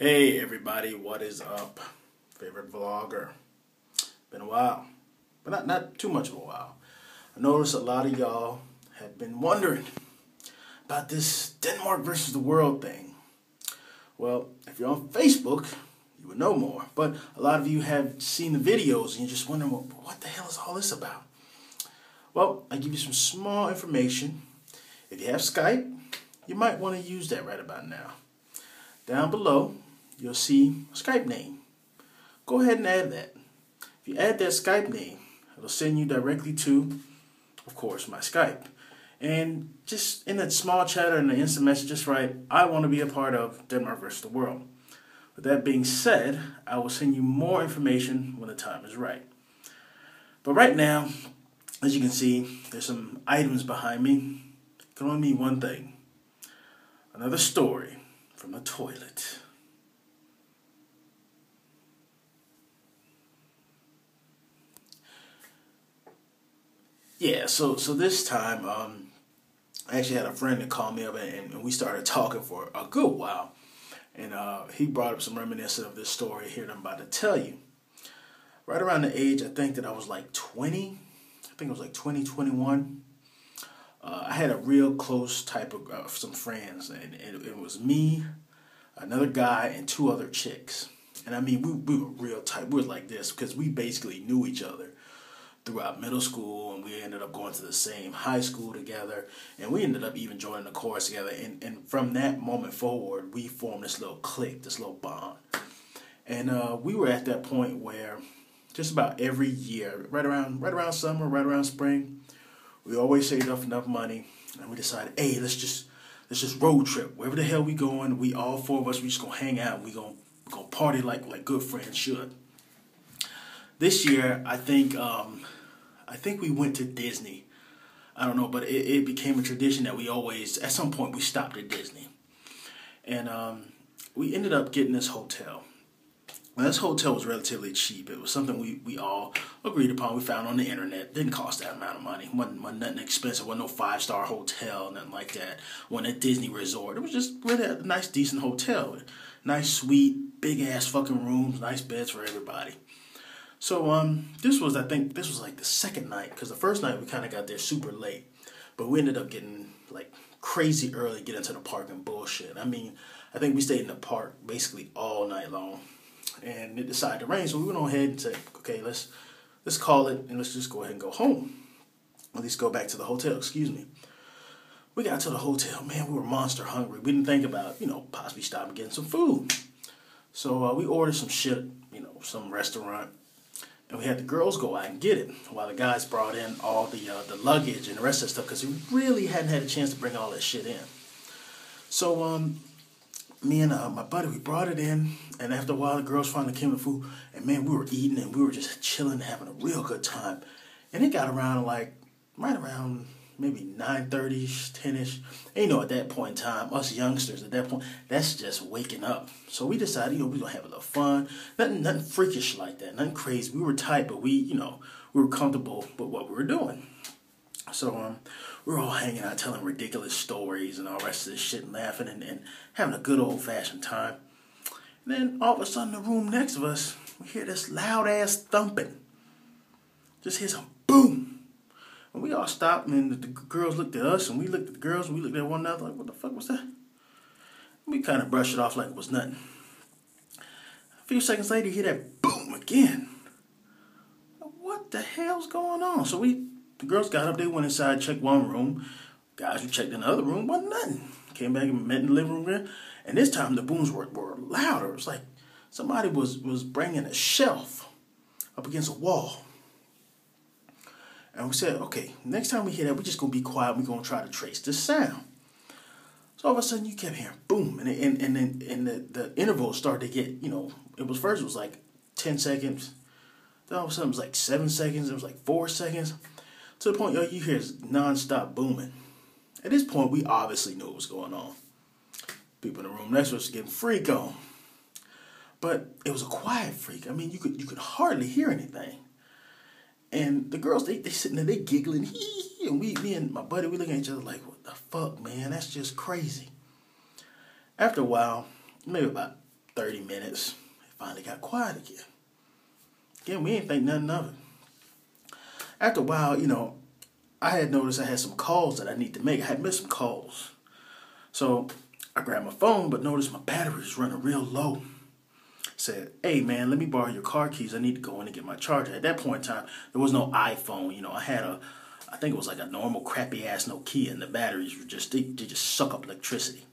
Hey everybody, what is up? Favorite vlogger. Been a while, but not too much of a while. I noticed a lot of y'all have been wondering about this Denmark versus the world thing. Well, if you're on Facebook, you would know more. But a lot of you have seen the videos and you're just wondering, well, what the hell is all this about? Well, I give you some small information. If you have Skype, you might want to use that right about now. Down below, you'll see a Skype name. Go ahead and add that. If you add that Skype name, it'll send you directly to, of course, my Skype. And just in that small chat or in the instant message, just write, I want to be a part of Denmark versus the world. With that being said, I will send you more information when the time is right. But right now, as you can see, there's some items behind me. It can only mean one thing. Another story from the toilet. Yeah, so this time, I actually had a friend that called me up and we started talking for a good while. And he brought up some reminiscence of this story here that I'm about to tell you. Right around the age, I think that I was like 20. I think it was like 20, 21. I had a real close type of some friends. And it was me, another guy, and two other chicks. And I mean, we were real tight. We were like this because we basically knew each other throughout middle school, and we ended up going to the same high school together, and we ended up even joining the chorus together, and from that moment forward, we formed this little clique, this little bond. And we were at that point where just about every year, right around summer, right around spring, we always saved up enough money, and we decided, hey, let's just road trip. Wherever the hell we going, we all four of us, we just gonna hang out, and we gonna party like good friends should. This year, I think we went to Disney. I don't know, but it became a tradition that we always, at some point, we stopped at Disney. And we ended up getting this hotel. Now, this hotel was relatively cheap. It was something we all agreed upon. We found on the internet. Didn't cost that amount of money. Wasn't nothing expensive. Wasn't no five-star hotel, nothing like that. Wasn't a Disney resort. It was just really a nice, decent hotel. Nice suite, big-ass fucking rooms, nice beds for everybody. So this was like the second night, because the first night we kind of got there super late, but we ended up getting like crazy early, getting to the park and bullshit. I mean, I think we stayed in the park basically all night long, and it decided to rain, so we went on ahead and said, okay, let's call it and let's just go ahead and go home. At least go back to the hotel. Excuse me. We got to the hotel, man. We were monster hungry. We didn't think about possibly stopping and getting some food. So we ordered some shit, some restaurant. And we had the girls go out and get it while the guys brought in all the luggage and the rest of the stuff, because we really hadn't had a chance to bring all that shit in. So me and my buddy, we brought it in, and after a while the girls finally came with food, and man, we were eating and we were just chilling, having a real good time. And it got around right around maybe 9:30ish, 10ish. And at that point in time, us youngsters at that point, that's just waking up. So we decided, we're gonna have a little fun. Nothing freakish like that, nothing crazy. We were tight, but we were comfortable with what we were doing. So we were all hanging out, telling ridiculous stories and all the rest of this shit, and laughing and having a good old-fashioned time. And then all of a sudden, the room next to us, we hear this loud-ass thumping. Just hear some boom. And we all stopped, and the girls looked at us, and we looked at the girls, and we looked at one another like, what the fuck was that? And we kind of brushed it off like it was nothing. A few seconds later, you hear that boom again. What the hell's going on? So the girls got up, they went inside, checked one room. Guys, we checked in the other room, wasn't nothing. Came back and met in the living room there. And this time, the booms were louder. It was like somebody was bringing a shelf up against a wall. And we said, okay, next time we hear that, we're just going to be quiet. We're going to try to trace this sound. So all of a sudden, you kept hearing boom. And then the interval started to get, it was like 10 seconds. Then all of a sudden, it was like 7 seconds. It was like 4 seconds. To the point, you hear this nonstop booming. At this point, we obviously knew what was going on. People in the room next to us were getting freak on. But it was a quiet freak. I mean, you could hardly hear anything. And the girls, they sitting there, they giggling, and me and my buddy, we looking at each other like, what the fuck, man? That's just crazy. After a while, maybe about 30 minutes, it finally got quiet again. Again, we ain't think nothing of it. After a while, I had noticed I had some calls that I need to make. I had missed some calls. So I grabbed my phone, but noticed my battery was running real low. Said, hey man, let me borrow your car keys. I need to go in and get my charger. At that point in time, there was no iPhone. I had I think it was like a normal crappy ass Nokia, and the batteries were they just suck up electricity.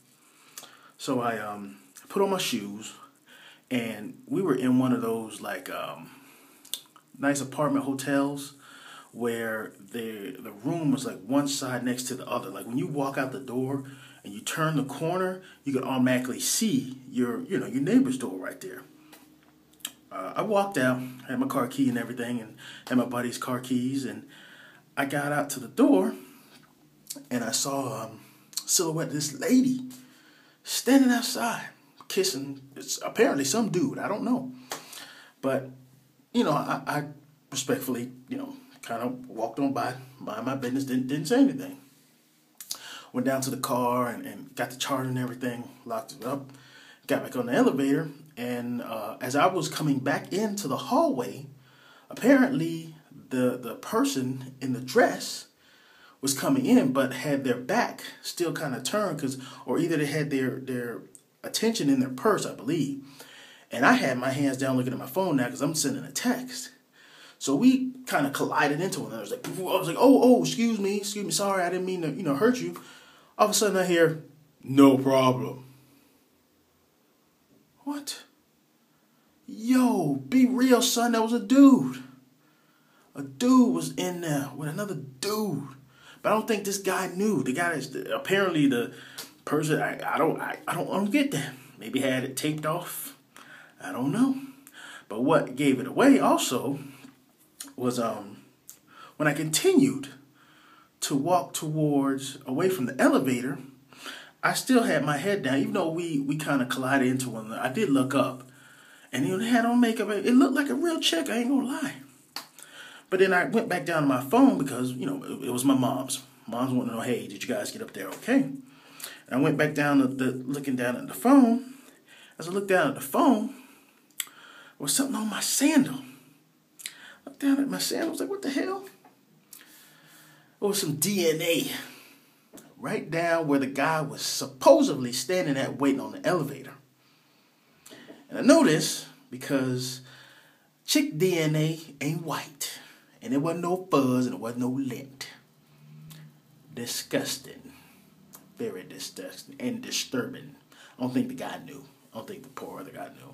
So I put on my shoes, and we were in one of those like nice apartment hotels where the room was like one side next to the other. Like when you walk out the door and you turn the corner, you can automatically see your neighbor's door right there. I walked out, had my car key and everything, and had my buddy's car keys, and I got out to the door, and I saw a silhouette of this lady standing outside, kissing, it's apparently some dude, I don't know. But, I respectfully, kind of walked on by, mind my business, didn't say anything. Went down to the car and got the charger and everything, locked it up, got back on the elevator, and as I was coming back into the hallway, apparently the person in the dress was coming in, but had their back still kind of turned, or either they had their attention in their purse, I believe. And I had my hands down looking at my phone now because I'm sending a text. So we kind of collided into one another. I was like, oh, excuse me, sorry, I didn't mean to, hurt you. All of a sudden I hear, no problem. What? Yo, be real, son, that was a dude. A dude was in there with another dude. But I don't think this guy knew. The guy is apparently the person, I don't get that. Maybe had it taped off. I don't know. But what gave it away also was when I continued to walk away from the elevator, I still had my head down, even though we kind of collided into one another. I did look up, and they had on makeup. It looked like a real chick, I ain't gonna lie. But then I went back down to my phone because, it was my mom's. Mom's wanting to know, hey, did you guys get up there okay? And I went back down looking down at the phone. As I looked down at the phone, there was something on my sandal. I looked down at my sandal, I was like, what the hell? There was some DNA right down where the guy was supposedly standing at waiting on the elevator. And I noticed because chick DNA ain't white. And there wasn't no fuzz and there wasn't no lint. Disgusting. Very disgusting and disturbing. I don't think the guy knew. I don't think the poor other guy knew.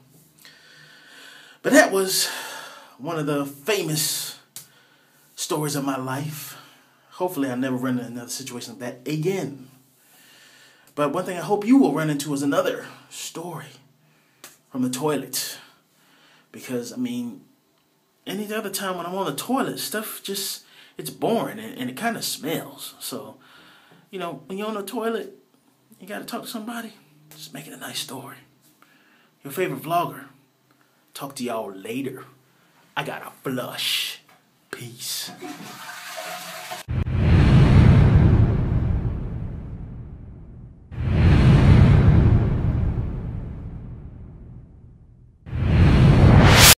But that was one of the famous stories of my life. Hopefully I'll never run into another situation like that again. But one thing I hope you will run into is another story from the toilet. Because, any other time when I'm on the toilet, stuff just, it's boring and it kind of smells. So, when you're on the toilet, you got to talk to somebody, just make it a nice story. Your favorite vlogger. Talk to y'all later. I got a flush. Peace.